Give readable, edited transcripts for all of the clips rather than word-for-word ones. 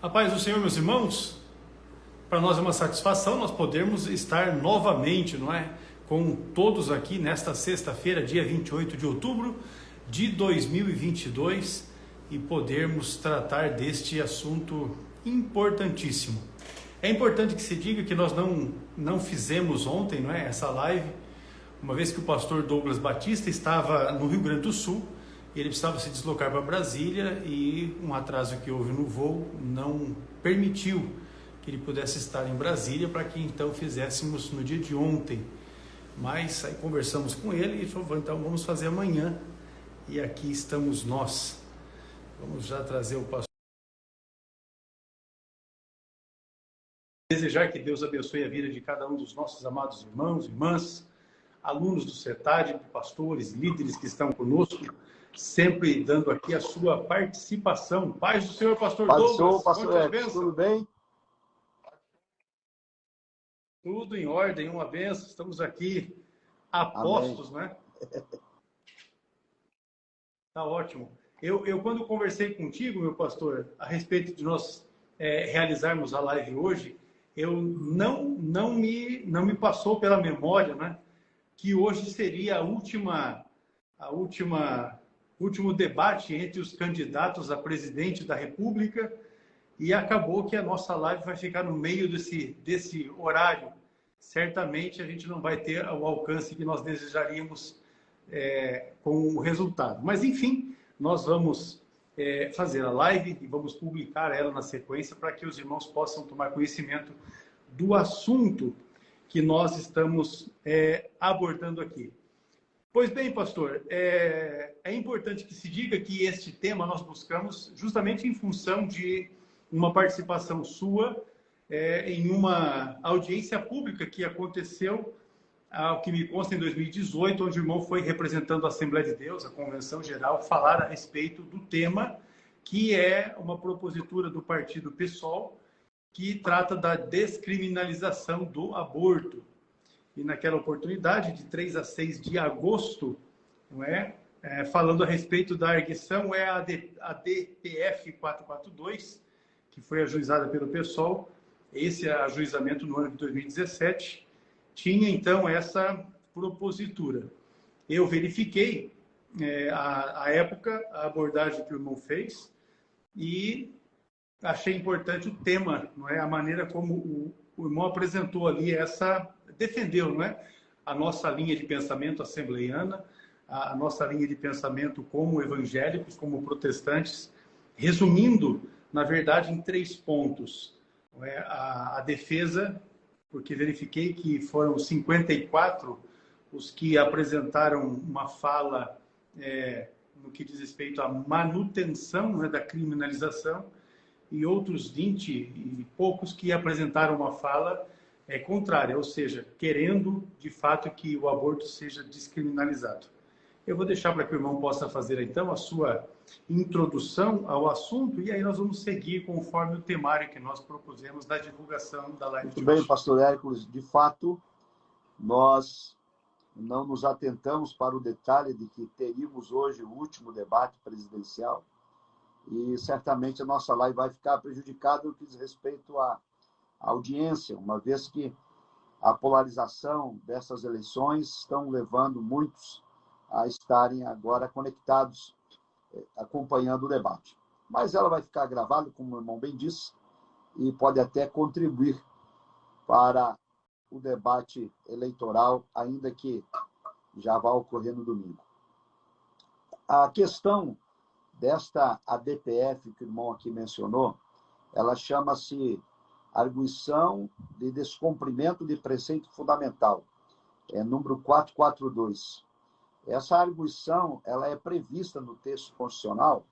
A paz do Senhor, meus irmãos, para nós é uma satisfação nós podermos estar novamente, não é? Com todos aqui nesta sexta-feira, dia 28 de outubro de 2022 e podermos tratar deste assunto importantíssimo. É importante que se diga que nós não fizemos ontem, não é? Essa live, uma vez que o pastor Douglas Batista estava no Rio Grande do Sul. Ele precisava se deslocar para Brasília e um atraso que houve no voo não permitiu que ele pudesse estar em Brasília para que então fizéssemos no dia de ontem. Mas aí conversamos com ele e ele falou, então vamos fazer amanhã. E aqui estamos nós. Vamos já trazer o pastor. Desejar que Deus abençoe a vida de cada um dos nossos amados irmãos, irmãs, alunos do CETAD, pastores, líderes que estão conosco, sempre dando aqui a sua participação. Paz do Senhor, pastor Douglas. Pastor Edson, tudo bem? Tudo em ordem, uma benção. Estamos aqui apostos, né? Tá ótimo. Eu quando conversei contigo, meu pastor, a respeito de nós realizarmos a live hoje, não me passou pela memória, né? Que hoje seria último debate entre os candidatos a presidente da República e acabou que a nossa live vai ficar no meio desse horário. Certamente a gente não vai ter o alcance que nós desejaríamos com o resultado. Mas, enfim, nós vamos fazer a live e vamos publicar ela na sequência para que os irmãos possam tomar conhecimento do assunto que nós estamos abordando aqui. Pois bem, pastor, é importante que se diga que este tema nós buscamos justamente em função de uma participação sua em uma audiência pública que aconteceu, ao que me consta, em 2018, onde o irmão foi representando a Assembleia de Deus, a Convenção Geral, falar a respeito do tema, que é uma propositura do partido PSOL, que trata da descriminalização do aborto. E naquela oportunidade, de 3 a 6 de agosto, não falando a respeito da arguição, a DPF 442, que foi ajuizada pelo PSOL, esse ajuizamento no ano de 2017, tinha então essa propositura. Eu verifiquei, à época, a abordagem que o irmão fez e achei importante o tema, não é? A maneira como o irmão apresentou ali defendeu, não é? A nossa linha de pensamento assembleiana, a nossa linha de pensamento como evangélicos, como protestantes, resumindo, na verdade, em 3 pontos. Não é? A defesa, porque verifiquei que foram 54 os que apresentaram uma fala no que diz respeito à manutenção, não é, da criminalização, e outros 20 e poucos que apresentaram uma fala contrária, ou seja, querendo, de fato, que o aborto seja descriminalizado. Eu vou deixar para que o irmão possa fazer, então, a sua introdução ao assunto, e aí nós vamos seguir conforme o temário que nós propusemos da divulgação da live de hoje. Muito bem, pastor Hércules. De fato, nós não nos atentamos para o detalhe de que teríamos hoje o último debate presidencial, e certamente a nossa live vai ficar prejudicada no que diz respeito à audiência, uma vez que a polarização dessas eleições estão levando muitos a estarem agora conectados, acompanhando o debate. Mas ela vai ficar gravada, como o irmão bem disse, e pode até contribuir para o debate eleitoral, ainda que já vá ocorrer no domingo. A questão desta ADPF que o irmão aqui mencionou, ela chama-se Arguição de Descumprimento de Preceito Fundamental, número 442. Essa arguição, ela é prevista no texto constitucional,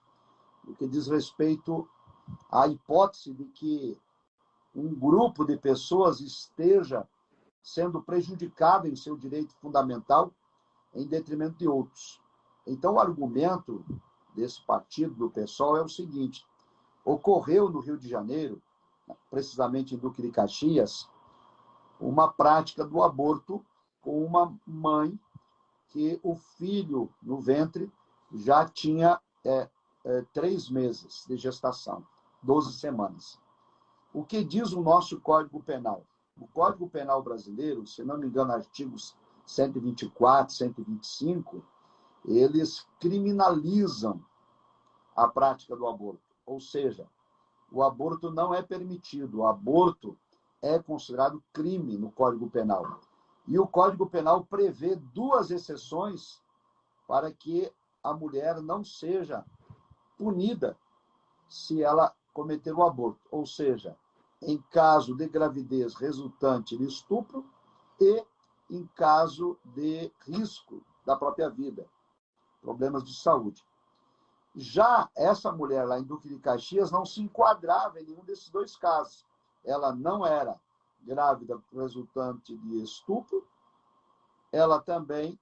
no que diz respeito à hipótese de que um grupo de pessoas esteja sendo prejudicado em seu direito fundamental em detrimento de outros. Então, o argumento desse partido, do PSOL, é o seguinte: ocorreu no Rio de Janeiro, precisamente em Duque de Caxias, uma prática do aborto com uma mãe que o filho no ventre já tinha 3 meses de gestação. 12 semanas. O que diz o nosso Código Penal? O Código Penal brasileiro, se não me engano, artigos 124, 125, eles criminalizam a prática do aborto. Ou seja, o aborto não é permitido. O aborto é considerado crime no Código Penal. E o Código Penal prevê 2 exceções para que a mulher não seja punida se ela cometer o aborto. Ou seja, em caso de gravidez resultante de estupro e em caso de risco da própria vida, problemas de saúde. Já essa mulher lá em Duque de Caxias não se enquadrava em nenhum desses 2 casos. Ela não era grávida resultante de estupro, ela também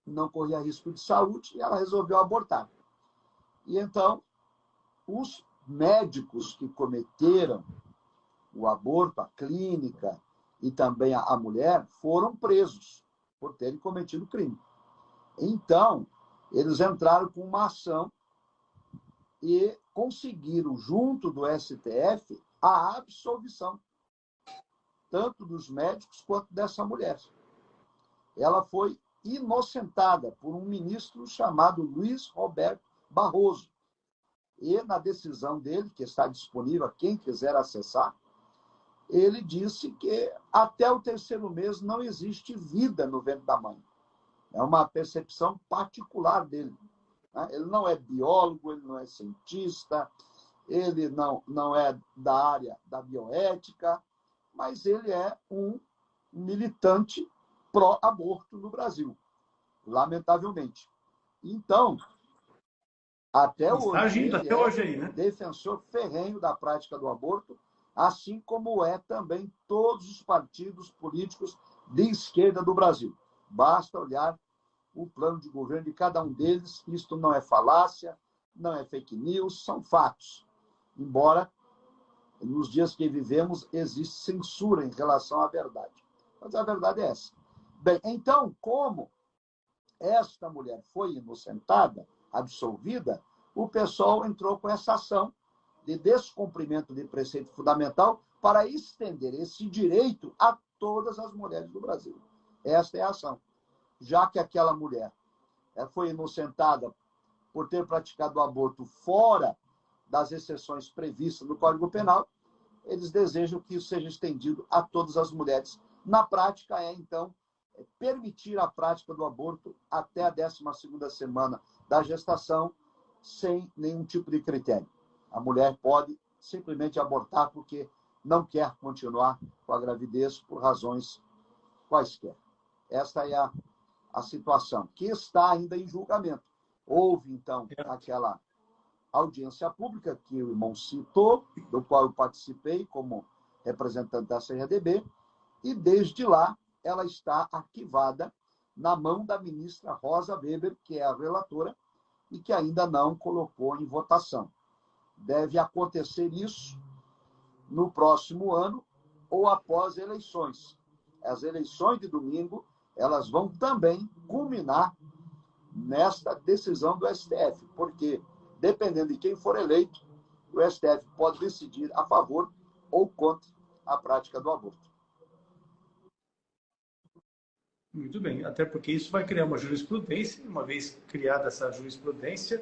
não corria risco de saúde e ela resolveu abortar. E então, os médicos que cometeram o aborto, a clínica e também a mulher, foram presos por terem cometido crime. Então, eles entraram com uma ação e conseguiram, junto do STF, a absolvição, tanto dos médicos quanto dessa mulher. Ela foi inocentada por um ministro chamado Luiz Roberto Barroso. E na decisão dele, que está disponível a quem quiser acessar, ele disse que até o 3º mês não existe vida no ventre da mãe. É uma percepção particular dele. Ele não é biólogo, ele não é cientista, ele não é da área da bioética, mas ele é um militante pró-aborto no Brasil, lamentavelmente. Então, até Está hoje, agindo ele até hoje aí, né? defensor ferrenho da prática do aborto, assim como é também todos os partidos políticos de esquerda do Brasil. Basta olhar o plano de governo de cada um deles. Isto não é falácia, não é fake news, são fatos. Embora, nos dias que vivemos, existe censura em relação à verdade. Mas a verdade é essa. Bem, então, como esta mulher foi inocentada, absolvida, o pessoal entrou com essa ação de descumprimento de preceito fundamental para estender esse direito a todas as mulheres do Brasil. Esta é a ação. Já que aquela mulher foi inocentada por ter praticado o aborto fora das exceções previstas no Código Penal, eles desejam que isso seja estendido a todas as mulheres. Na prática, então, permitir a prática do aborto até a 12ª semana da gestação, sem nenhum tipo de critério. A mulher pode simplesmente abortar porque não quer continuar com a gravidez por razões quaisquer. Esta é a situação, que está ainda em julgamento. Houve, então, aquela audiência pública que o irmão citou, do qual eu participei como representante da CRDB, e desde lá ela está arquivada na mão da ministra Rosa Weber, que é a relatora, e que ainda não colocou em votação. Deve acontecer isso no próximo ano ou após eleições. As eleições de domingo, elas vão também culminar nesta decisão do STF, porque, dependendo de quem for eleito, o STF pode decidir a favor ou contra a prática do aborto. Muito bem, até porque isso vai criar uma jurisprudência, uma vez criada essa jurisprudência,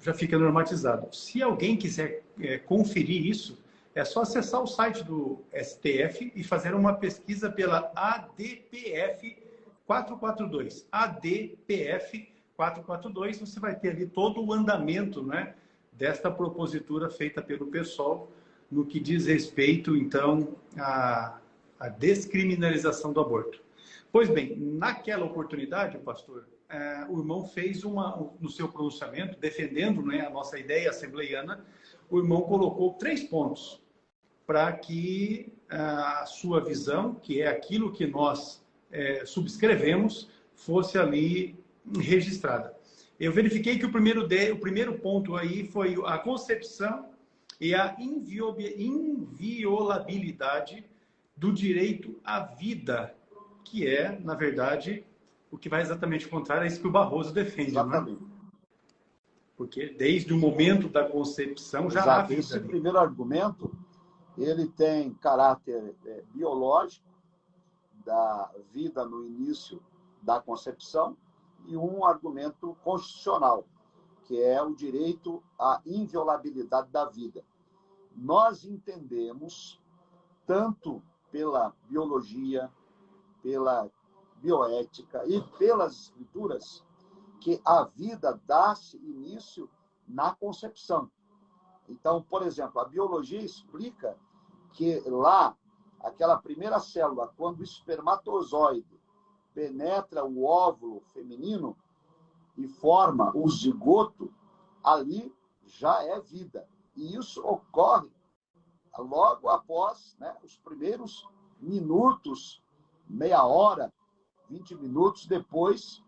já fica normatizado. Se alguém quiser conferir isso, é só acessar o site do STF e fazer uma pesquisa pela ADPF 442. ADPF 442, você vai ter ali todo o andamento, né, desta propositura feita pelo PSOL no que diz respeito, então, a descriminalização do aborto. Pois bem, naquela oportunidade, pastor, o irmão fez no seu pronunciamento, defendendo, né, a nossa ideia assembleiana, o irmão colocou 3 pontos para que a sua visão, que é aquilo que nós subscrevemos, fosse ali registrada. Eu verifiquei que o primeiro ponto aí foi a concepção e a inviolabilidade do direito à vida, que é, na verdade, o que vai exatamente contrário a isso que o Barroso defende. Exatamente. Não é? Porque desde o momento da concepção já há Exato. vida Esse ali. primeiro argumento, ele tem caráter biológico, da vida no início da concepção, e um argumento constitucional, que é o direito à inviolabilidade da vida. Nós entendemos, tanto pela biologia, pela bioética e pelas escrituras, que a vida dá-se início na concepção. Então, por exemplo, a biologia explica que lá, aquela primeira célula, quando o espermatozoide penetra o óvulo feminino e forma o zigoto, ali já é vida. E isso ocorre logo após, né, os primeiros minutos, meia hora, 20 minutos depois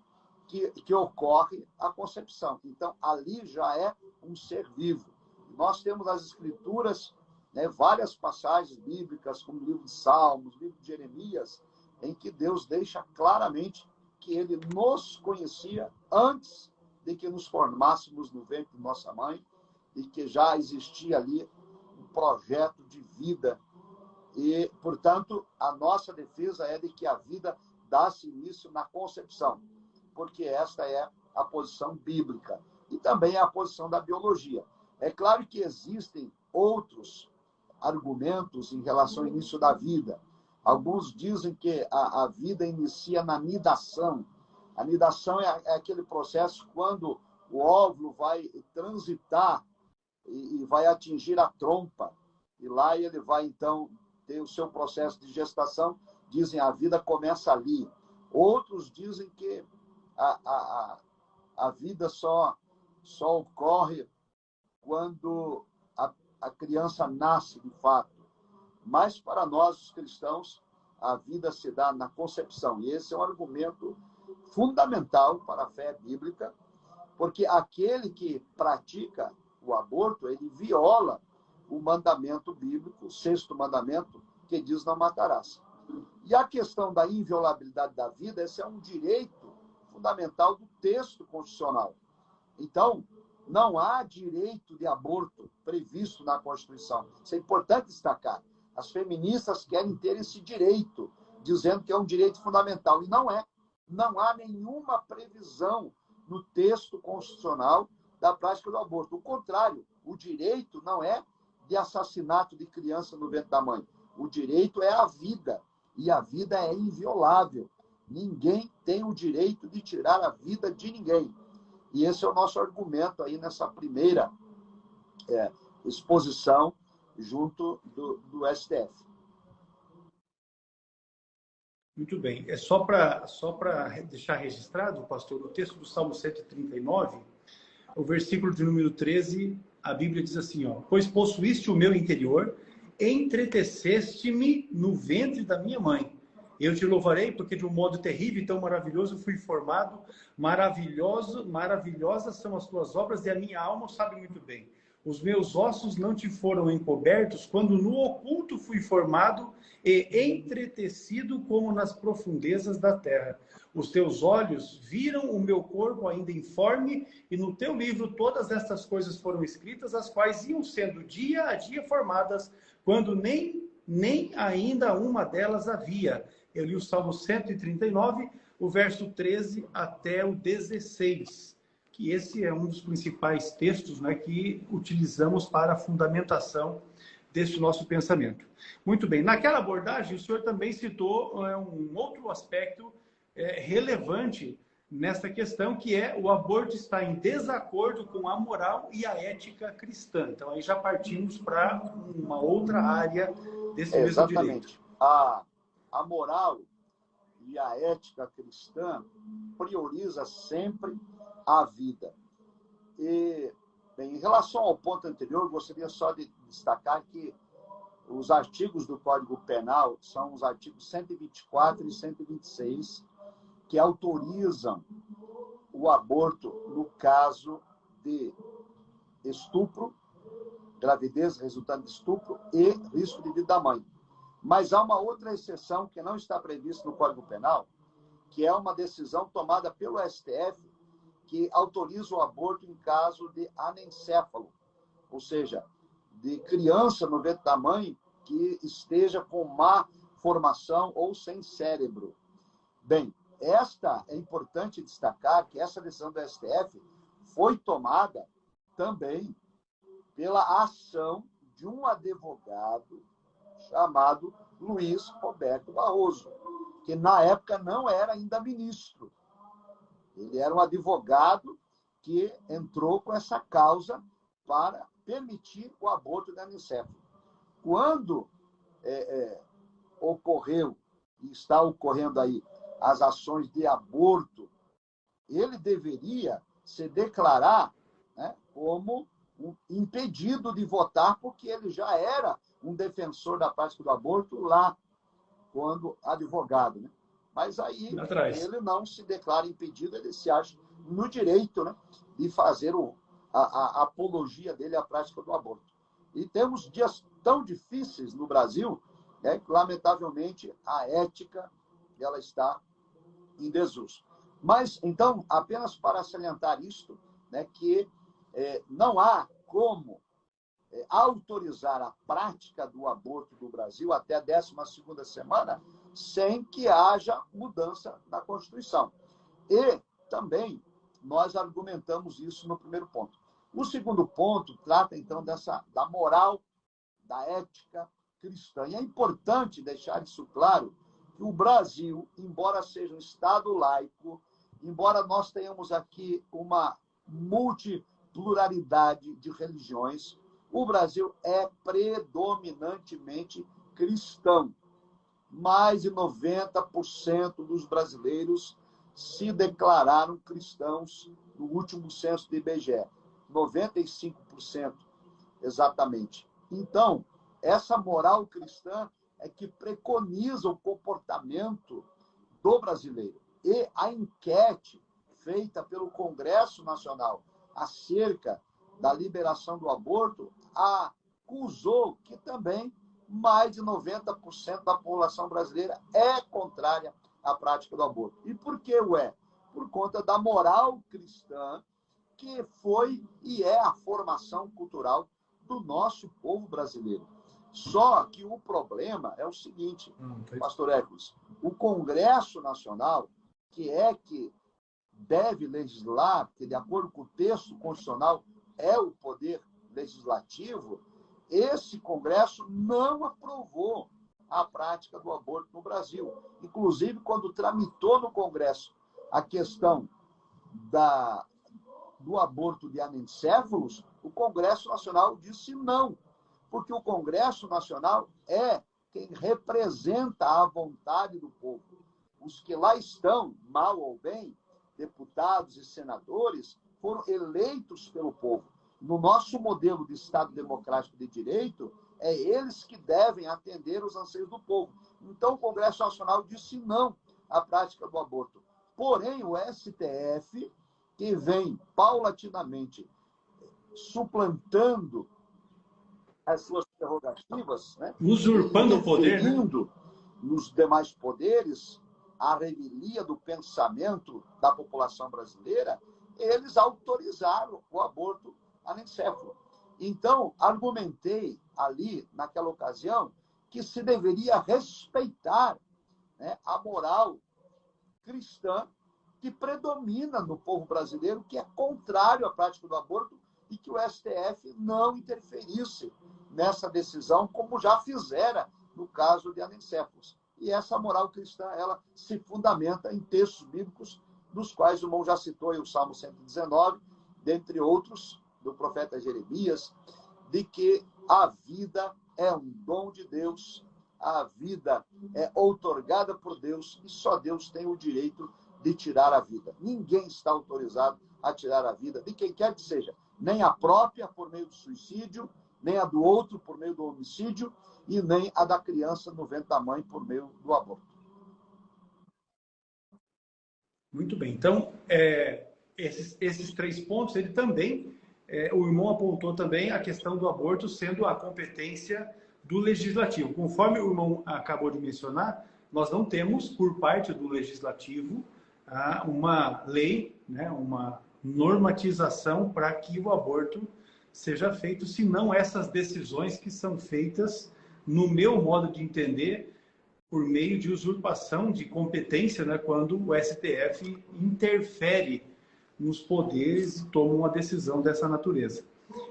que ocorre a concepção. Então, ali já é um ser vivo. Nós temos nas Escrituras, né, várias passagens bíblicas, como o livro de Salmos, o livro de Jeremias, em que Deus deixa claramente que ele nos conhecia antes de que nos formássemos no ventre de nossa mãe e que já existia ali um projeto de vida. E, portanto, a nossa defesa é de que a vida dá-se início na concepção, porque esta é a posição bíblica e também é a posição da biologia. É claro que existem outros argumentos em relação ao início da vida. Alguns dizem que a vida inicia na nidação. A nidação é aquele processo quando o óvulo vai transitar e vai atingir a trompa. E lá ele vai, então, ter o seu processo de gestação. Dizem a vida começa ali. Outros dizem que a vida só ocorre quando a criança nasce, de fato. Mas, para nós, os cristãos, a vida se dá na concepção. E esse é um argumento fundamental para a fé bíblica, porque aquele que pratica o aborto, ele viola o mandamento bíblico, o sexto mandamento, que diz não matarás. E a questão da inviolabilidade da vida, esse é um direito fundamental do texto constitucional. Então, não há direito de aborto previsto na Constituição. Isso é importante destacar. As feministas querem ter esse direito, dizendo que é um direito fundamental. E não é. Não há nenhuma previsão no texto constitucional da prática do aborto. O contrário, o direito não é de assassinato de criança no ventre da mãe. O direito é a vida. E a vida é inviolável. Ninguém tem o direito de tirar a vida de ninguém. E esse é o nosso argumento aí nessa primeira exposição junto do STF. Muito bem. É só para deixar registrado, pastor, o texto do Salmo 139, o versículo de número 13, a Bíblia diz assim, ó: pois possuíste o meu interior, entreteceste-me no ventre da minha mãe. Eu te louvarei, porque de um modo terrível e tão maravilhoso fui formado. Maravilhosas são as tuas obras, e a minha alma o sabe muito bem. Os meus ossos não te foram encobertos, quando no oculto fui formado e entretecido como nas profundezas da terra. Os teus olhos viram o meu corpo ainda informe, e no teu livro todas estas coisas foram escritas, as quais iam sendo dia a dia formadas, quando nem ainda uma delas havia. Eu li o Salmo 139, o verso 13 até o 16, que esse é um dos principais textos, né, que utilizamos para a fundamentação desse nosso pensamento. Muito bem, naquela abordagem o senhor também citou um outro aspecto relevante nessa questão, que é o aborto está em desacordo com a moral e a ética cristã. Então aí já partimos para uma outra área desse mesmo direito. Exatamente. A moral e a ética cristã prioriza sempre a vida. E, bem, em relação ao ponto anterior, gostaria só de destacar que os artigos do Código Penal são os artigos 124 e 126, que autorizam o aborto no caso de estupro, gravidez resultante de estupro e risco de vida da mãe. Mas há uma outra exceção que não está prevista no Código Penal, que é uma decisão tomada pelo STF, que autoriza o aborto em caso de anencéfalo, ou seja, de criança no ventre da mãe que esteja com má formação ou sem cérebro. Bem, é importante destacar que essa decisão do STF foi tomada também pela ação de um advogado chamado Luiz Roberto Barroso, que na época não era ainda ministro. Ele era um advogado que entrou com essa causa para permitir o aborto de anencéfalo. Quando ocorreu, e está ocorrendo aí, as ações de aborto, ele deveria se declarar, né, como impedido de votar, porque ele já era um defensor da prática do aborto lá, quando advogado. Né? Mas aí ele não se declara impedido, ele se acha no direito, né, de fazer a apologia dele à prática do aborto. E temos dias tão difíceis no Brasil, né, que, lamentavelmente, a ética ela está em desuso. Mas, então, apenas para salientar isto, né, que não há como autorizar a prática do aborto do Brasil até a 12ª semana sem que haja mudança na Constituição. E também nós argumentamos isso no primeiro ponto. O segundo ponto trata, então, da moral, da ética cristã. E é importante deixar isso claro, que o Brasil, embora seja um Estado laico, embora nós tenhamos aqui uma multipluralidade de religiões, o Brasil é predominantemente cristão. Mais de 90% dos brasileiros se declararam cristãos no último censo do IBGE. 95% exatamente. Então, essa moral cristã é que preconiza o comportamento do brasileiro. E a enquete feita pelo Congresso Nacional acerca da liberação do aborto acusou que também mais de 90% da população brasileira é contrária à prática do aborto. E por que o é? Por conta da moral cristã, que foi e é a formação cultural do nosso povo brasileiro. Só que o problema é o seguinte, pastor Hércules, o Congresso Nacional, que deve legislar, que de acordo com o texto constitucional é o poder legislativo, esse Congresso não aprovou a prática do aborto no Brasil. Inclusive, quando tramitou no Congresso a questão do aborto de anencéfalos, o Congresso Nacional disse não, porque o Congresso Nacional é quem representa a vontade do povo. Os que lá estão, mal ou bem, deputados e senadores, foram eleitos pelo povo. No nosso modelo de Estado democrático de direito, é eles que devem atender os anseios do povo. Então, o Congresso Nacional disse não à prática do aborto. Porém, o STF, que vem paulatinamente suplantando as suas prerrogativas, né, usurpando o poder, né, nos demais poderes, a revelia do pensamento da população brasileira, eles autorizaram o aborto anencéfalo. Então, argumentei ali, naquela ocasião, que se deveria respeitar, né, a moral cristã que predomina no povo brasileiro, que é contrário à prática do aborto, e que o STF não interferisse nessa decisão, como já fizera no caso de anencéfalos. E essa moral cristã, ela se fundamenta em textos bíblicos, dos quais o irmão já citou aí o Salmo 119, dentre outros, do profeta Jeremias, de que a vida é um dom de Deus, a vida é outorgada por Deus e só Deus tem o direito de tirar a vida. Ninguém está autorizado a tirar a vida de quem quer que seja, nem a própria por meio do suicídio, nem a do outro por meio do homicídio e nem a da criança no ventre da mãe por meio do aborto. Muito bem. Então, esses 3 pontos, ele também, o irmão apontou também a questão do aborto sendo a competência do legislativo. Conforme o irmão acabou de mencionar, nós não temos, por parte do legislativo, uma lei, né, uma normatização para que o aborto seja feito, se não essas decisões que são feitas, no meu modo de entender, por meio de usurpação de competência, né, quando o STF interfere nos poderes e toma uma decisão dessa natureza.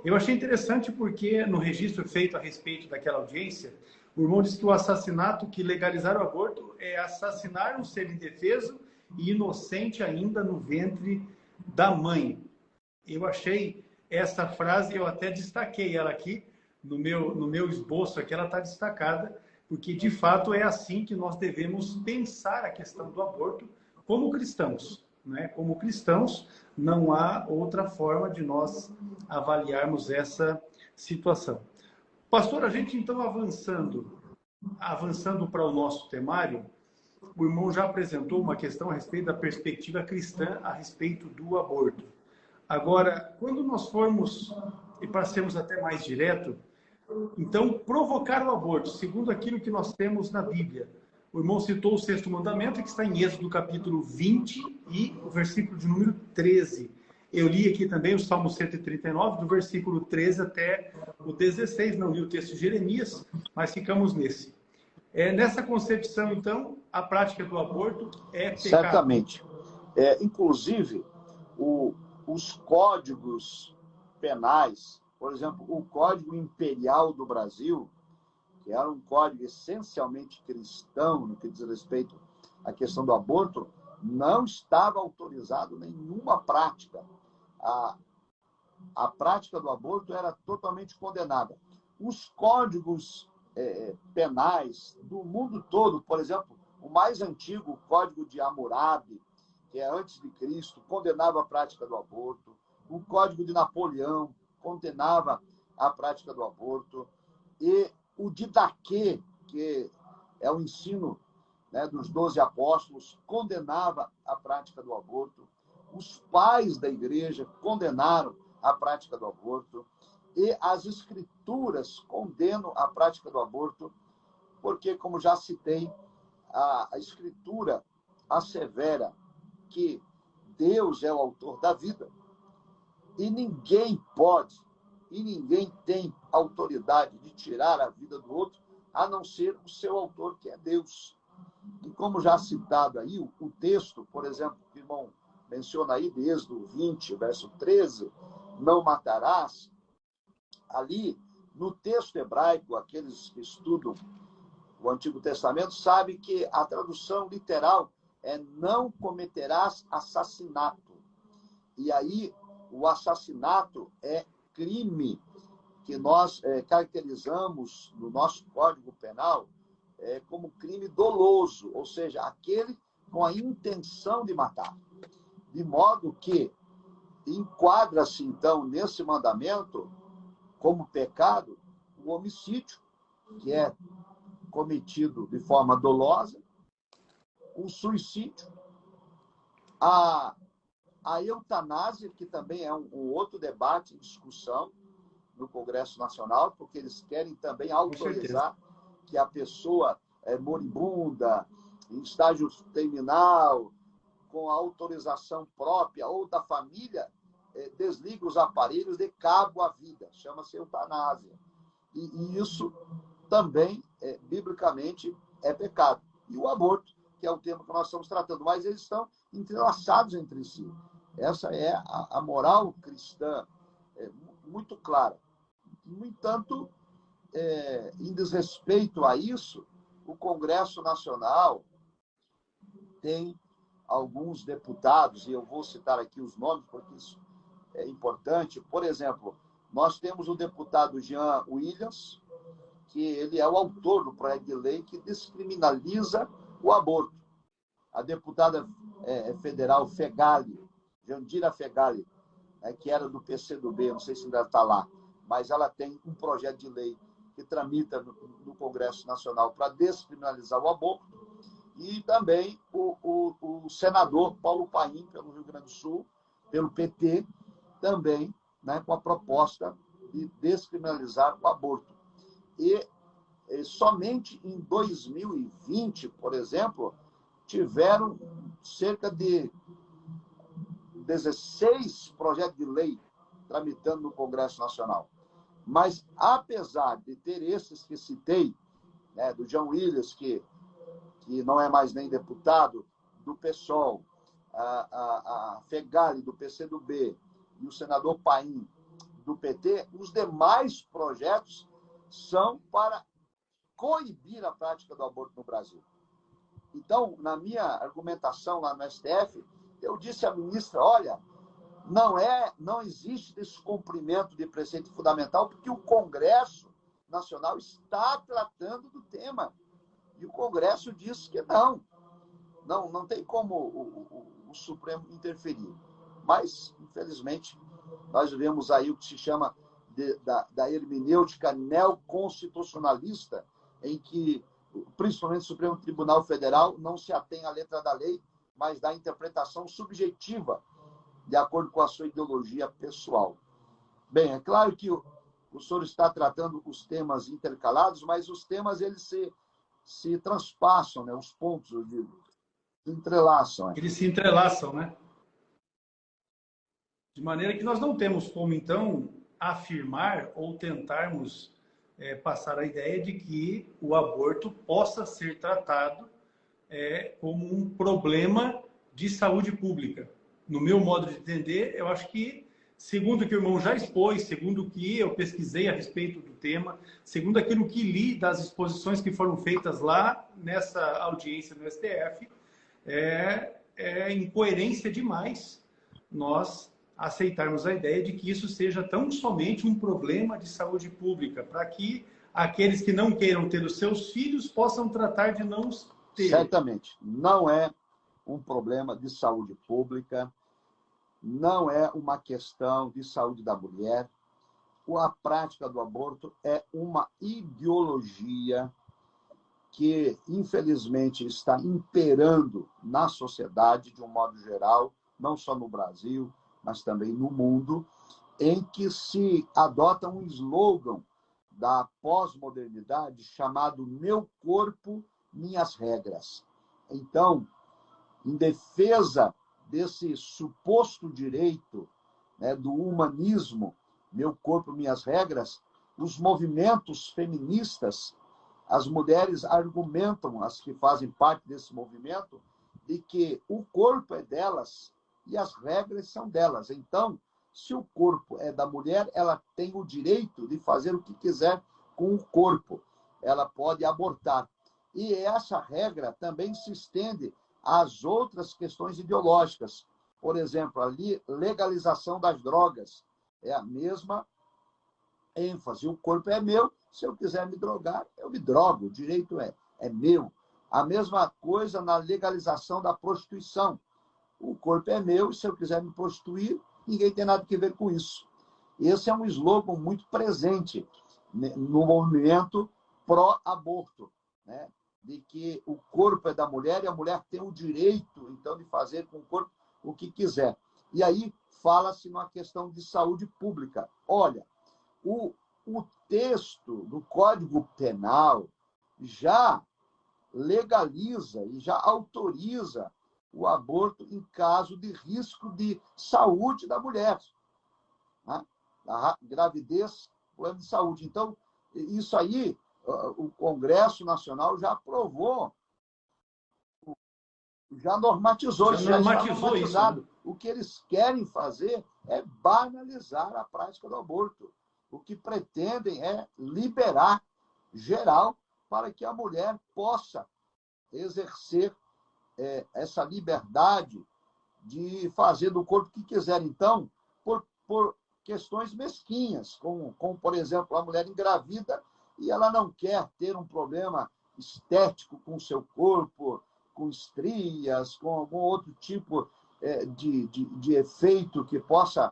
Eu achei interessante porque no registro feito a respeito daquela audiência, o irmão disse que o assassinato, que legalizar o aborto é assassinar um ser indefeso e inocente ainda no ventre da mãe. Eu achei essa frase, eu até destaquei ela aqui no meu esboço, aqui ela está destacada, porque de fato é assim que nós devemos pensar a questão do aborto como cristãos, né? Como cristãos, não há outra forma de nós avaliarmos essa situação. Pastor, a gente então avançando para o nosso temário, o irmão já apresentou uma questão a respeito da perspectiva cristã a respeito do aborto. Agora, quando nós formos, e para sermos até mais direto, então, provocar o aborto, segundo aquilo que nós temos na Bíblia. O irmão citou o sexto mandamento, que está em Êxodo capítulo 20 e o versículo de número 13. Eu li aqui também o Salmo 139, do versículo 13 até o 16. Não li o texto de Jeremias, mas ficamos nesse. Nessa concepção, então, a prática do aborto é pecado. Certamente. Inclusive, os códigos penais, por exemplo, o Código Imperial do Brasil, que era um código essencialmente cristão no que diz respeito à questão do aborto, não estava autorizado nenhuma prática. A prática do aborto era totalmente condenada. Os códigos penais do mundo todo, por exemplo, o mais antigo, o Código de Hammurabi, que é antes de Cristo, condenava a prática do aborto. O Código de Napoleão condenava a prática do aborto. E o Didaquê, que é o ensino, né, dos 12 apóstolos, condenava a prática do aborto. Os pais da igreja condenaram a prática do aborto. E as escrituras condenam a prática do aborto, porque, como já citei, a escritura assevera que Deus é o autor da vida e ninguém pode e ninguém tem autoridade de tirar a vida do outro, a não ser o seu autor, que é Deus. E como já citado aí, o texto, por exemplo, que o irmão menciona aí, de Êxodo 20, verso 13, não matarás, ali, no texto hebraico, aqueles que estudam o Antigo Testamento sabem que a tradução literal é não cometerás assassinato. E aí, o assassinato é crime que nós caracterizamos no nosso Código Penal como crime doloso, ou seja, aquele com a intenção de matar. De modo que enquadra-se, então, nesse mandamento, como pecado, o homicídio, que é cometido de forma dolosa, o suicídio, a eutanásia, que também é um outro debate, discussão no Congresso Nacional, porque eles querem também autorizar que a pessoa moribunda, em estágio terminal, com a autorização própria ou da família, desliga os aparelhos de cabo à vida. Chama-se eutanásia. E isso também, biblicamente, é pecado. E o aborto, que é o tema que nós estamos tratando, mas eles estão entrelaçados entre si. Essa é a moral cristã, muito clara. No entanto, em desrespeito a isso, o Congresso Nacional tem alguns deputados, e eu vou citar aqui os nomes, porque isso é importante. Por exemplo, nós temos o deputado Jean Williams, que ele é o autor do projeto de lei que descriminaliza o aborto. A deputada federal Fegali, Jandira Fegali, que era do PCdoB, não sei se ainda está lá, mas ela tem um projeto de lei que tramita no Congresso Nacional para descriminalizar o aborto, e também o senador Paulo Paim, pelo Rio Grande do Sul, pelo PT, também, né, com a proposta de descriminalizar o aborto. E somente em 2020, por exemplo, tiveram cerca de 16 projetos de lei tramitando no Congresso Nacional. Mas, apesar de ter esses que citei, né, do João Willis, que não é mais nem deputado, do PSOL, a Fegali, do PCdoB, e o senador Paim, do PT, os demais projetos são para coibir a prática do aborto no Brasil. Então, na minha argumentação lá no STF, eu disse à ministra, olha, não existe descumprimento de preceito fundamental, porque o Congresso Nacional está tratando do tema. E o Congresso diz que não tem como o Supremo interferir. Mas, infelizmente, nós vemos aí o que se chama da hermenêutica neoconstitucionalista, em que, principalmente o Supremo Tribunal Federal, não se atém à letra da lei, mas dá interpretação subjetiva, de acordo com a sua ideologia pessoal. Bem, é claro que o senhor está tratando os temas intercalados, mas os temas eles se transpassam, né? Os pontos, eu digo, se entrelaçam. Eles se entrelaçam, né? De maneira que nós não temos como, então, afirmar ou tentarmos passar a ideia de que o aborto possa ser tratado como um problema de saúde pública. No meu modo de entender, eu acho que, segundo o que o irmão já expôs, segundo o que eu pesquisei a respeito do tema, segundo aquilo que li das exposições que foram feitas lá nessa audiência no STF, é incoerência demais nós aceitarmos a ideia de que isso seja tão somente um problema de saúde pública, para que aqueles que não queiram ter os seus filhos possam tratar de não ter. Certamente, não é um problema de saúde pública, não é uma questão de saúde da mulher. A prática do aborto é uma ideologia que, infelizmente, está imperando na sociedade, de um modo geral, não só no Brasil, mas também no mundo, em que se adota um slogan da pós-modernidade chamado Meu Corpo, Minhas Regras. Então, em defesa desse suposto direito, né, do humanismo, meu corpo, minhas regras, os movimentos feministas, as mulheres argumentam, as que fazem parte desse movimento, de que o corpo é delas e as regras são delas. Então, se o corpo é da mulher, ela tem o direito de fazer o que quiser com o corpo. Ela pode abortar. E essa regra também se estende às outras questões ideológicas. Por exemplo, a legalização das drogas é a mesma ênfase. O corpo é meu, se eu quiser me drogar, eu me drogo, o direito é meu. A mesma coisa na legalização da prostituição. O corpo é meu, se eu quiser me prostituir, ninguém tem nada a ver com isso. Esse é um slogan muito presente no movimento pró-aborto, né? De que o corpo é da mulher e a mulher tem o direito, então, de fazer com o corpo o que quiser. E aí fala-se numa questão de saúde pública. Olha, o texto do Código Penal já legaliza e já autoriza o aborto em caso de risco de saúde da mulher. Né? A gravidez, plano de saúde. Então, isso aí, o Congresso Nacional já aprovou, já normatizou, já está normatizado. Isso, né? O que eles querem fazer é banalizar a prática do aborto. O que pretendem é liberar geral para que a mulher possa exercer essa liberdade de fazer do corpo o que quiser. Então, por questões mesquinhas, como, por exemplo, a mulher engravida e ela não quer ter um problema estético com o seu corpo, com estrias, com algum outro tipo de efeito que possa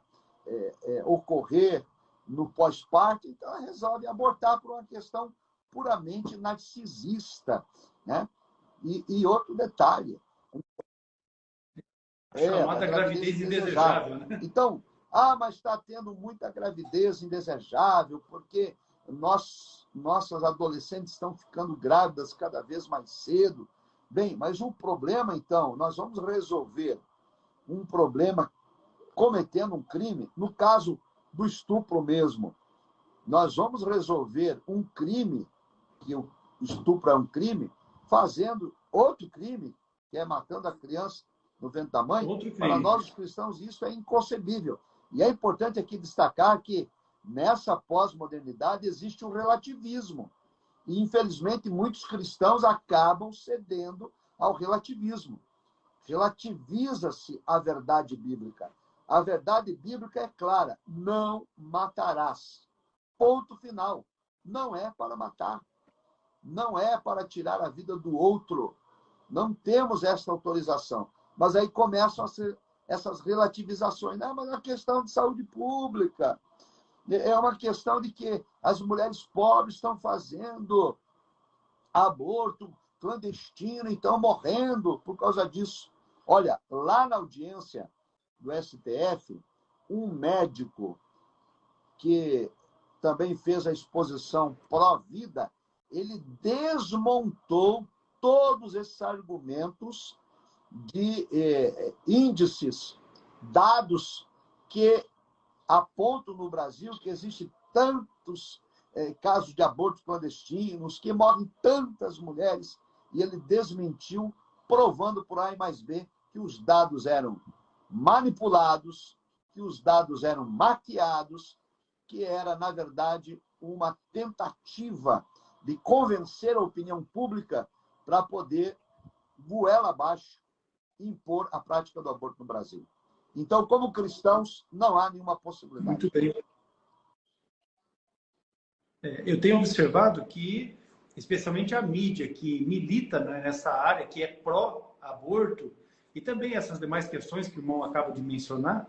ocorrer no pós-parto, então ela resolve abortar por uma questão puramente narcisista, né? E outro detalhe. A chamada gravidez indesejável. Né? Então, mas está tendo muita gravidez indesejável, porque nossas adolescentes estão ficando grávidas cada vez mais cedo. Bem, mas o problema, então, nós vamos resolver um problema cometendo um crime, no caso do estupro mesmo, nós vamos resolver um crime, que o estupro é um crime, fazendo outro crime, que é matando a criança no ventre da mãe. Para nós, os cristãos, isso é inconcebível. E é importante aqui destacar que, nessa pós-modernidade, existe um relativismo. E, infelizmente, muitos cristãos acabam cedendo ao relativismo. Relativiza-se a verdade bíblica. A verdade bíblica é clara: não matarás. Ponto final. Não é para matar. Não é para tirar a vida do outro. Não temos essa autorização. Mas aí começam a ser essas relativizações. Não, mas é uma questão de saúde pública. É uma questão de que as mulheres pobres estão fazendo aborto clandestino, então morrendo por causa disso. Olha, lá na audiência do STF, um médico que também fez a exposição pró-vida, ele desmontou todos esses argumentos de índices, dados que apontam no Brasil que existem tantos casos de abortos clandestinos, que morrem tantas mulheres, e ele desmentiu, provando por A mais B que os dados eram manipulados, que os dados eram maquiados, que era, na verdade, uma tentativa de convencer a opinião pública para poder, goela abaixo, impor a prática do aborto no Brasil. Então, como cristãos, não há nenhuma possibilidade. Muito bem. Eu tenho observado que, especialmente a mídia que milita, né, nessa área, que é pró-aborto, e também essas demais questões que o irmão acaba de mencionar,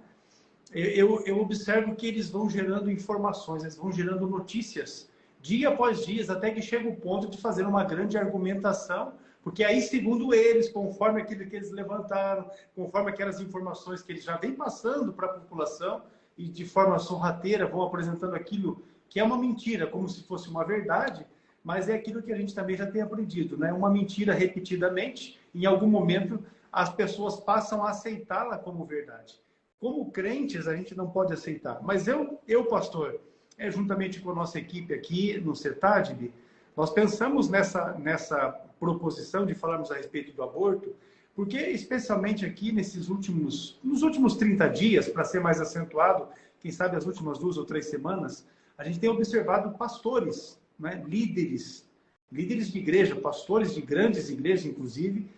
eu observo que eles vão gerando informações, eles vão gerando notícias, dia após dia, até que chega o ponto de fazer uma grande argumentação, porque aí, segundo eles, conforme aquilo que eles levantaram, conforme aquelas informações que eles já vêm passando para a população, e de forma sorrateira vão apresentando aquilo que é uma mentira, como se fosse uma verdade, mas é aquilo que a gente também já tem aprendido, né? Uma mentira repetidamente, em algum momento as pessoas passam a aceitá-la como verdade. Como crentes, a gente não pode aceitar. Mas eu pastor, juntamente com a nossa equipe aqui no CETADB, nós pensamos nessa proposição de falarmos a respeito do aborto, porque especialmente aqui nos últimos 30 dias, para ser mais acentuado, quem sabe as últimas 2 ou 3 semanas, a gente tem observado pastores, né, líderes de igreja, pastores de grandes igrejas, inclusive,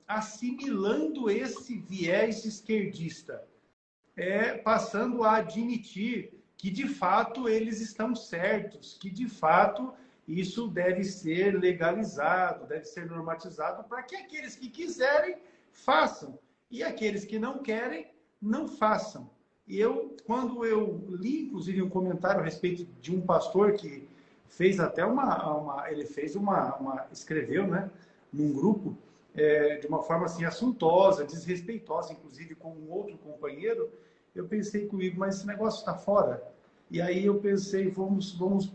assimilando esse viés esquerdista, passando a admitir que, de fato, eles estão certos, que, de fato, isso deve ser legalizado, deve ser normatizado, para que aqueles que quiserem, façam. E aqueles que não querem, não façam. E quando eu li, inclusive, um comentário a respeito de um pastor que fez até escreveu, né, num grupo, de uma forma assim assuntosa, desrespeitosa, inclusive com um outro companheiro, eu pensei comigo, mas esse negócio está fora. E aí eu pensei, vamos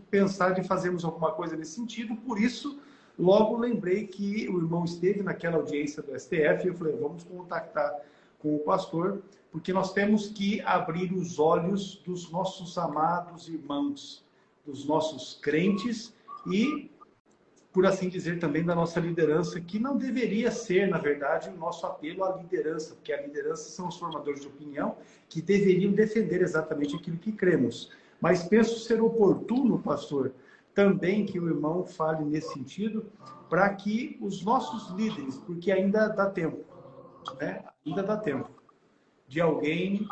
pensar de fazermos alguma coisa nesse sentido. Por isso, logo lembrei que o irmão esteve naquela audiência do STF, e eu falei, vamos contactar com o pastor, porque nós temos que abrir os olhos dos nossos amados irmãos, dos nossos crentes e, por assim dizer, também da nossa liderança, que não deveria ser, na verdade, o nosso apelo à liderança, porque a liderança são os formadores de opinião que deveriam defender exatamente aquilo que cremos. Mas penso ser oportuno, pastor, também que o irmão fale nesse sentido, para que os nossos líderes, porque ainda dá tempo, né? Ainda dá tempo de alguém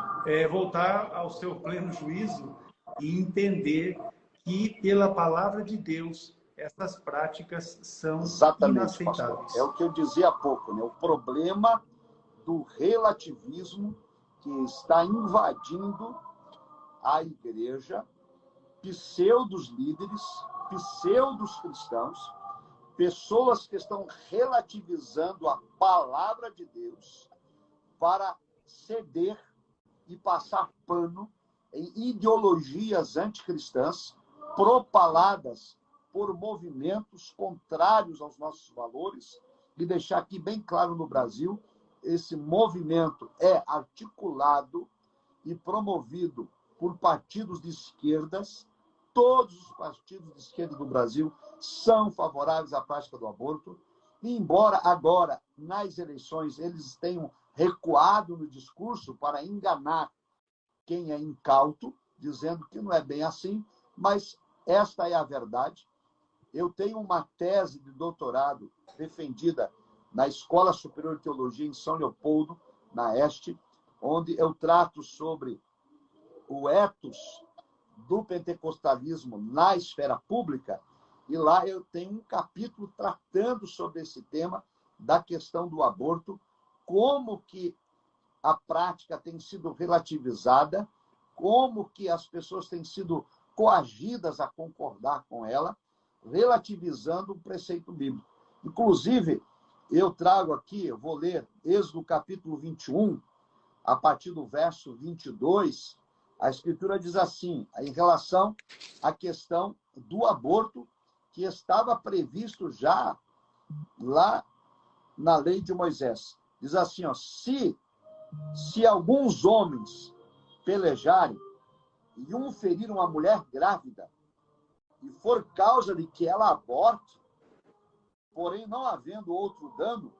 voltar ao seu pleno juízo e entender que, pela palavra de Deus, essas práticas são inaceitáveis. Pastor. É o que eu dizia há pouco, né? O problema do relativismo que está invadindo a igreja, pseudos líderes, pseudos cristãos, pessoas que estão relativizando a palavra de Deus para ceder e passar pano em ideologias anticristãs propaladas por movimentos contrários aos nossos valores, e deixar aqui bem claro no Brasil esse movimento é articulado e promovido por partidos de esquerdas. Todos os partidos de esquerda do Brasil são favoráveis à prática do aborto. E embora agora, nas eleições, eles tenham recuado no discurso para enganar quem é incauto, dizendo que não é bem assim, mas esta é a verdade. Eu tenho uma tese de doutorado defendida na Escola Superior de Teologia em São Leopoldo, na Este, onde eu trato sobre o ethos do pentecostalismo na esfera pública, e lá eu tenho um capítulo tratando sobre esse tema da questão do aborto, como que a prática tem sido relativizada, como que as pessoas têm sido coagidas a concordar com ela, relativizando o preceito bíblico. Inclusive, eu trago aqui, eu vou ler Êxodo capítulo 21, a partir do verso 22, a Escritura diz assim, em relação à questão do aborto, que estava previsto já lá na lei de Moisés. Diz assim, ó, se alguns homens pelejarem e um ferir uma mulher grávida, e for causa de que ela aborte, porém não havendo outro dano,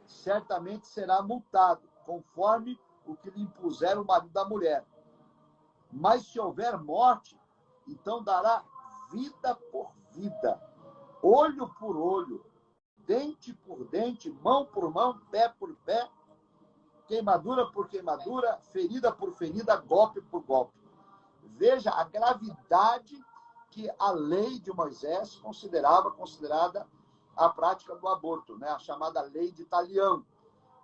certamente será multado, conforme o que lhe impuser o marido da mulher. Mas se houver morte, então dará vida por vida, olho por olho, dente por dente, mão por mão, pé por pé, queimadura por queimadura, ferida por ferida, golpe por golpe. Veja a gravidade que a lei de Moisés considerada a prática do aborto, né? A chamada lei de Talião,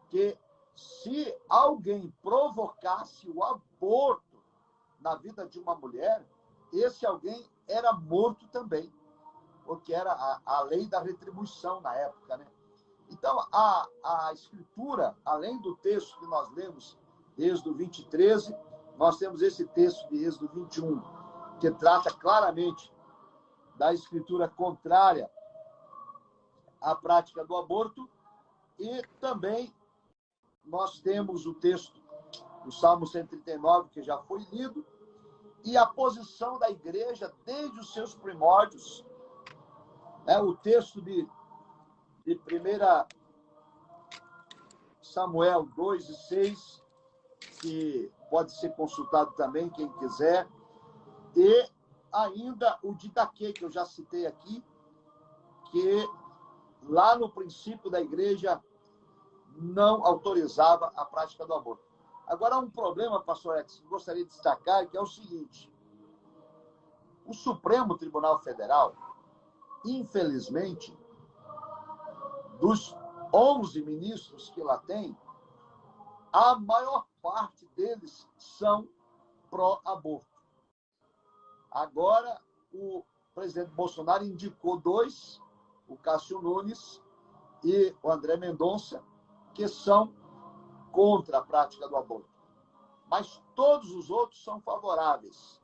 que se alguém provocasse o aborto na vida de uma mulher, esse alguém era morto também, porque era a lei da retribuição na época, né? Então, a Escritura, além do texto que nós lemos, Êxodo 20:13, nós temos esse texto de Êxodo 21, que trata claramente da Escritura contrária à prática do aborto, e também nós temos o texto do Salmo 139, que já foi lido, e a posição da igreja desde os seus primórdios, o texto de 1 Samuel 2:6, que pode ser consultado também, quem quiser, e ainda o Didaquê, que eu já citei aqui, que lá no princípio da igreja não autorizava a prática do aborto. Agora, um problema, pastor X, que eu gostaria de destacar, que é o seguinte: o Supremo Tribunal Federal, infelizmente, dos 11 ministros que lá tem, a maior parte deles são pró-aborto. Agora, o presidente Bolsonaro indicou 2, o Cássio Nunes e o André Mendonça, que são contra a prática do aborto. Mas todos os outros são favoráveis.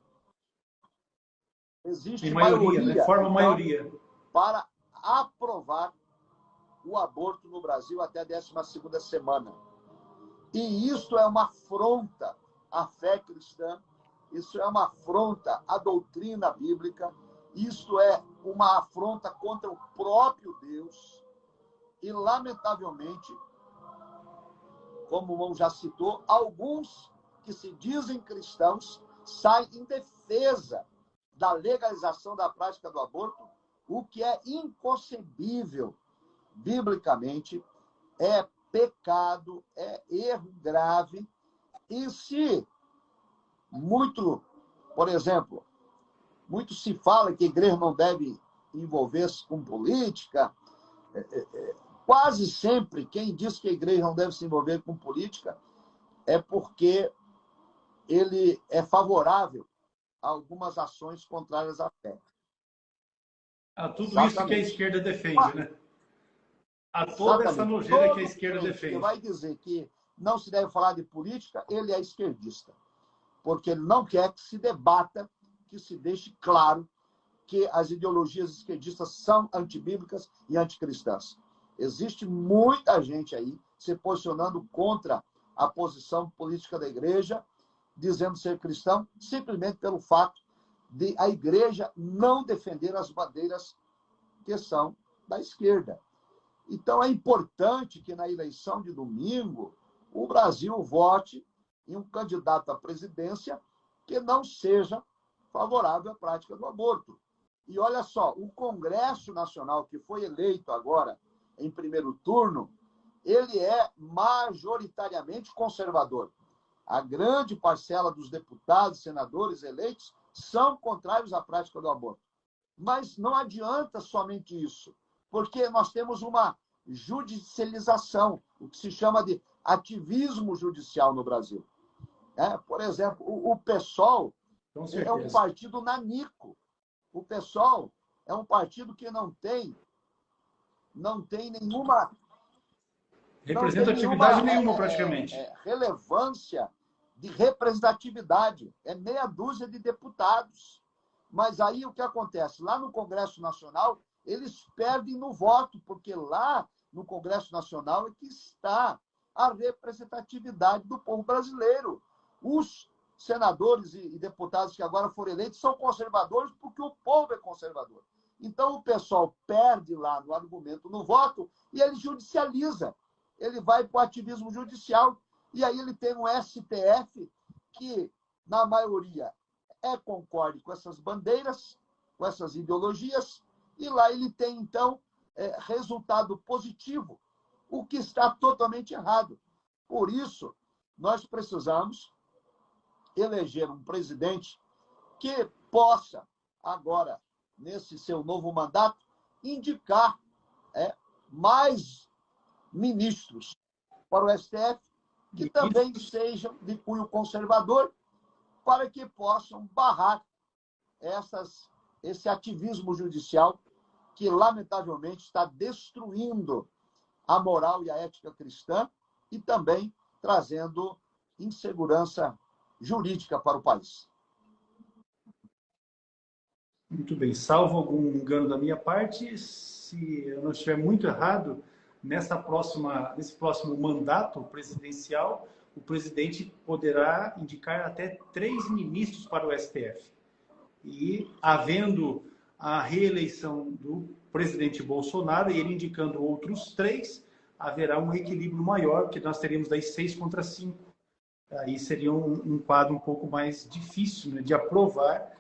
Existe maioria, né? Forma então, maioria para aprovar o aborto no Brasil até a 12ª semana. E isso é uma afronta à fé cristã, isso é uma afronta à doutrina bíblica, isso é uma afronta contra o próprio Deus. E, lamentavelmente, como o irmão já citou, alguns que se dizem cristãos saem em defesa da legalização da prática do aborto, o que é inconcebível biblicamente, é pecado, é erro grave. E se por exemplo, muito se fala que a igreja não deve envolver-se com política, quase sempre quem diz que a igreja não deve se envolver com política é porque ele é favorável a algumas ações contrárias à fé. A tudo Exatamente. Isso que a esquerda defende, né? A toda essa nojeira que a esquerda defende. Ele vai dizer que não se deve falar de política, ele é esquerdista. Porque ele não quer que se debata, que se deixe claro que as ideologias esquerdistas são antibíblicas e anticristãs. Existe muita gente aí se posicionando contra a posição política da igreja, dizendo ser cristão, simplesmente pelo fato de a igreja não defender as bandeiras que são da esquerda. Então, é importante que na eleição de domingo o Brasil vote em um candidato à presidência que não seja favorável à prática do aborto. E olha só, o Congresso Nacional, que foi eleito agora em primeiro turno, ele é majoritariamente conservador. A grande parcela dos deputados e senadores eleitos são contrários à prática do aborto. Mas não adianta somente isso, porque nós temos uma judicialização, o que se chama de ativismo judicial no Brasil. Por exemplo, o PSOL é um partido nanico. O PSOL é um partido que não tem nenhuma representatividade nenhuma, praticamente. Relevância de representatividade. É meia dúzia de deputados. Mas aí o que acontece? Lá no Congresso Nacional, eles perdem no voto, porque lá no Congresso Nacional é que está a representatividade do povo brasileiro. Os senadores e deputados que agora foram eleitos são conservadores porque o povo é conservador. Então, o pessoal perde lá no argumento, no voto, e ele judicializa. Ele vai para o ativismo judicial. E aí ele tem um STF que, na maioria, concorde com essas bandeiras, com essas ideologias, e lá ele tem, então, resultado positivo, o que está totalmente errado. Por isso, nós precisamos eleger um presidente que possa, agora, nesse seu novo mandato, indicar mais ministros para o STF, que também sejam de cunho conservador, para que possam barrar esse ativismo judicial que, lamentavelmente, está destruindo a moral e a ética cristã e também trazendo insegurança jurídica para o país. Muito bem. Salvo algum engano da minha parte, se eu não estiver muito errado, nesse próximo mandato presidencial, o presidente poderá indicar até 3 ministros para o STF. E, havendo a reeleição do presidente Bolsonaro, e ele indicando outros 3, haverá um equilíbrio maior, que nós teríamos daí 6 contra 5. Aí seria um quadro um pouco mais difícil, né, de aprovar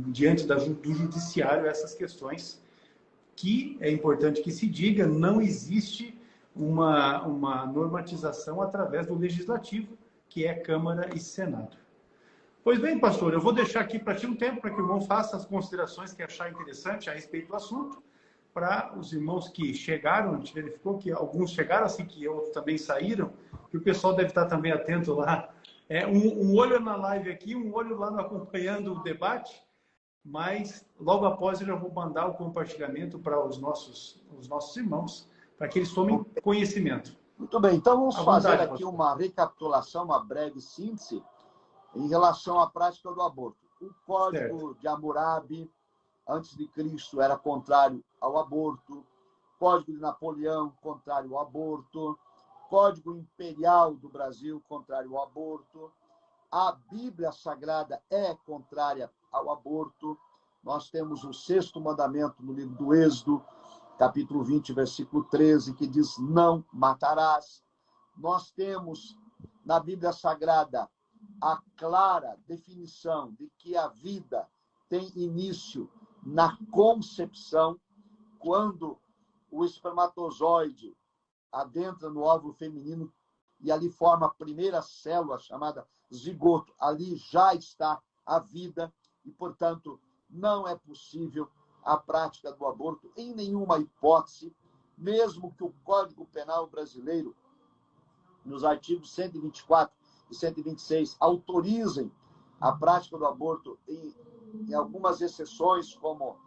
diante do judiciário essas questões, que é importante que se diga, não existe uma normatização através do Legislativo, que é Câmara e Senado. Pois bem, pastor, eu vou deixar aqui para ti um tempo para que o irmão faça as considerações que achar interessante a respeito do assunto, para os irmãos que chegaram, a gente verificou que alguns chegaram, assim que outros também saíram, que o pessoal deve estar também atento lá. Um olho na live aqui, um olho lá acompanhando o debate, mas logo após eu já vou mandar o compartilhamento para os nossos irmãos, para que eles tomem conhecimento. Muito bem, então vamos fazer aqui uma recapitulação, uma breve síntese em relação à prática do aborto. O Código de Hammurabi, antes de Cristo, era contrário ao aborto. Código de Napoleão, contrário ao aborto. Código Imperial do Brasil, contrário ao aborto. A Bíblia Sagrada é contrária ao aborto. Nós temos o 6º mandamento no livro do Êxodo, capítulo 20, versículo 13, que diz: não matarás. Nós temos na Bíblia Sagrada a clara definição de que a vida tem início na concepção, quando o espermatozoide adentra no óvulo feminino e ali forma a primeira célula chamada zigoto. Ali já está a vida e, portanto, não é possível a prática do aborto em nenhuma hipótese, mesmo que o Código Penal brasileiro, nos artigos 124 e 126, autorizem a prática do aborto em algumas exceções, como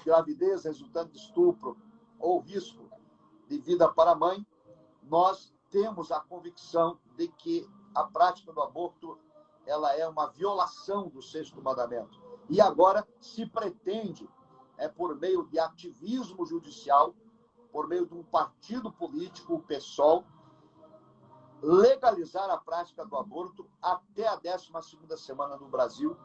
gravidez resultante de estupro ou risco de vida para a mãe, nós temos a convicção de que a prática do aborto ela é uma violação do 6º mandamento. E agora se pretende, por meio de ativismo judicial, por meio de um partido político, o PSOL, legalizar a prática do aborto até a 12ª semana no Brasil.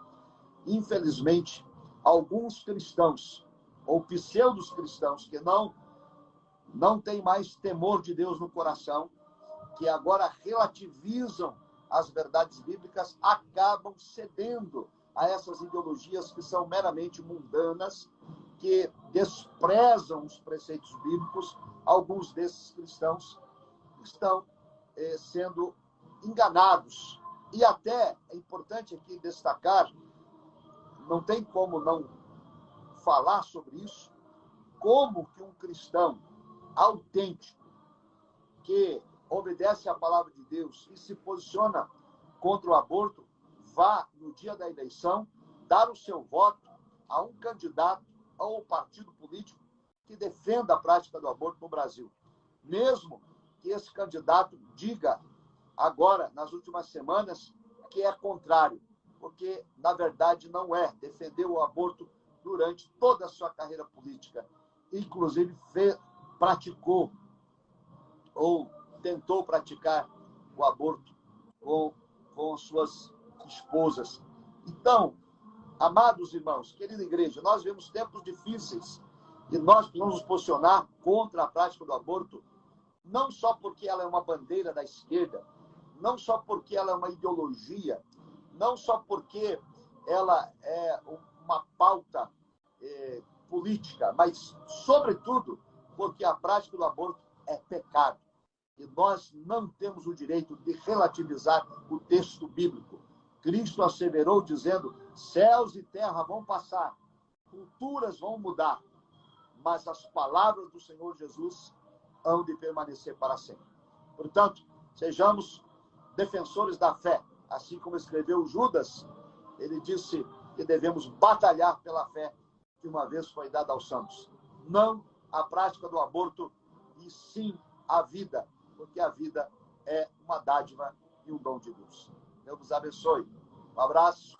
Infelizmente, alguns cristãos, ou pseudos cristãos, que não têm mais temor de Deus no coração, que agora relativizam as verdades bíblicas, acabam cedendo a essas ideologias que são meramente mundanas, que desprezam os preceitos bíblicos. Alguns desses cristãos estão sendo enganados. E até é importante aqui destacar, não tem como não falar sobre isso, como que um cristão autêntico, que obedece à palavra de Deus e se posiciona contra o aborto, vá, no dia da eleição, dar o seu voto a um candidato ou partido político que defenda a prática do aborto no Brasil. Mesmo que esse candidato diga agora, nas últimas semanas, que é contrário, porque, na verdade, não é. Defendeu o aborto durante toda a sua carreira política. Inclusive, praticou ou tentou praticar o aborto com suas esposas. Então, amados irmãos, querida igreja, nós vemos tempos difíceis e nós precisamos nos posicionar contra a prática do aborto, não só porque ela é uma bandeira da esquerda, não só porque ela é uma ideologia, não só porque ela é uma pauta política, mas, sobretudo, porque a prática do aborto é pecado. E nós não temos o direito de relativizar o texto bíblico. Cristo asseverou dizendo: céus e terra vão passar, culturas vão mudar, mas as palavras do Senhor Jesus hão de permanecer para sempre. Portanto, sejamos defensores da fé. Assim como escreveu Judas, ele disse que devemos batalhar pela fé que uma vez foi dada aos santos. Não a prática do aborto, e sim a vida, porque a vida é uma dádiva e um dom de Deus. Deus nos abençoe. Um abraço.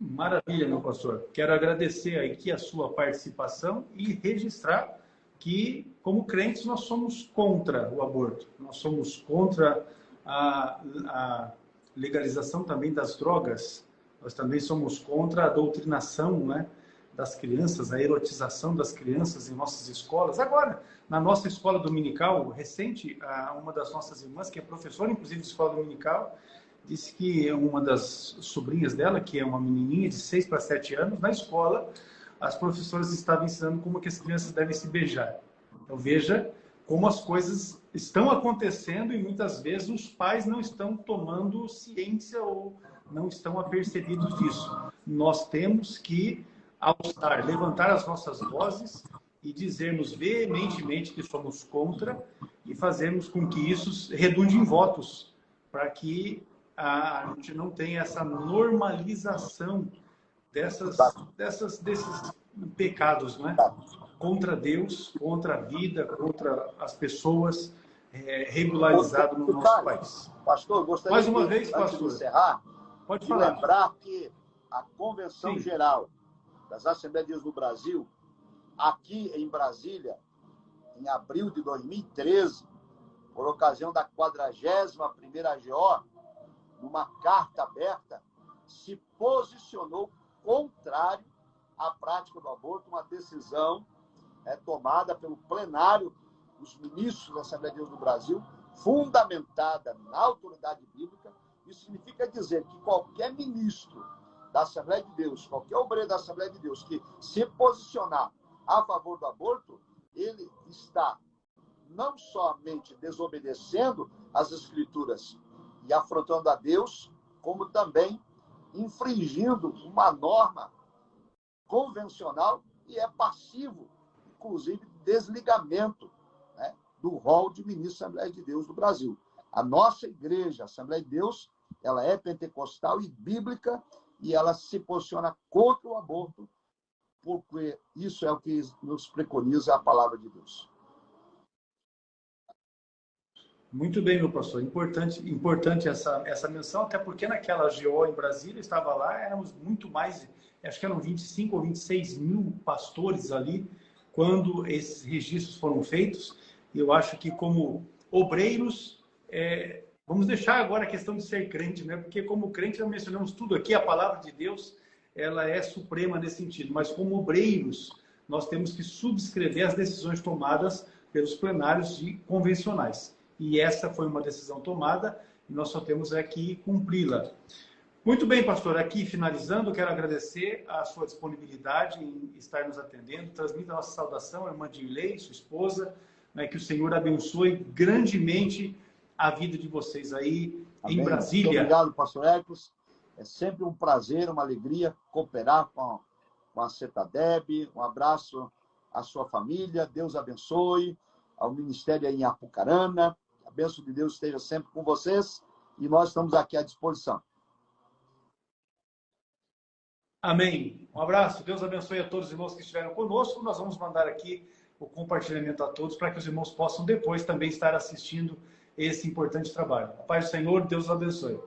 Maravilha, meu pastor. Quero agradecer aqui a sua participação e registrar que, como crentes, nós somos contra o aborto. Nós somos contra a legalização também das drogas. Nós também somos contra a doutrinação, né, das crianças, a erotização das crianças em nossas escolas. Agora, na nossa escola dominical, recente, uma das nossas irmãs, que é professora, inclusive, de escola dominical, disse que uma das sobrinhas dela, que é uma menininha de 6 para 7 anos, na escola, as professoras estavam ensinando como que as crianças devem se beijar. Então, veja como as coisas estão acontecendo e muitas vezes os pais não estão tomando ciência ou não estão apercebidos disso. Nós temos que alçar, levantar as nossas vozes e dizermos veementemente que somos contra e fazermos com que isso redunde em votos, para que a gente não tenha essa normalização desses pecados, né? Contra Deus, contra a vida, contra as pessoas, regularizado no nosso país. Pastor, gostaria mais uma vez, antes pastor, de encerrar, pode de lembrar que a Convenção Geral das Assembleias de Deus no Brasil, aqui em Brasília, em abril de 2013, por ocasião da 41ª AGO, numa carta aberta, se posicionou contrário à prática do aborto, uma decisão tomada pelo plenário dos ministros da Assembleia de Deus do Brasil, fundamentada na autoridade bíblica. Isso significa dizer que qualquer ministro da Assembleia de Deus, qualquer obreiro da Assembleia de Deus que se posicionar a favor do aborto, ele está não somente desobedecendo as Escrituras e afrontando a Deus, como também infringindo uma norma convencional e é passivo, inclusive, de desligamento, né, do rol de ministro da Assembleia de Deus do Brasil. A nossa igreja, a Assembleia de Deus, ela é pentecostal e bíblica e ela se posiciona contra o aborto, porque isso é o que nos preconiza a palavra de Deus. Muito bem, meu pastor. Importante essa menção, até porque naquela AGO em Brasília, estava lá, éramos muito mais, acho que eram 25 ou 26 mil pastores ali, quando esses registros foram feitos. Eu acho que como obreiros, vamos deixar agora a questão de ser crente, né? Porque como crente, nós mencionamos tudo aqui, a palavra de Deus, ela é suprema nesse sentido. Mas como obreiros, nós temos que subscrever as decisões tomadas pelos plenários convencionais. E essa foi uma decisão tomada e nós só temos que cumpri-la. Muito bem, pastor. Aqui, finalizando, quero agradecer a sua disponibilidade em estar nos atendendo. Transmita a nossa saudação à irmã Dirley, sua esposa, né, que o Senhor abençoe grandemente a vida de vocês aí. Amém. Em Brasília. Muito obrigado, pastor Ecos. É sempre um prazer, uma alegria cooperar com a CETADEB. Um abraço à sua família. Deus abençoe. Ao ministério aí em Apucarana. A bênção de Deus esteja sempre com vocês. E nós estamos aqui à disposição. Amém. Um abraço. Deus abençoe a todos os irmãos que estiveram conosco. Nós vamos mandar aqui o compartilhamento a todos para que os irmãos possam depois também estar assistindo esse importante trabalho. A paz do Senhor, Deus abençoe.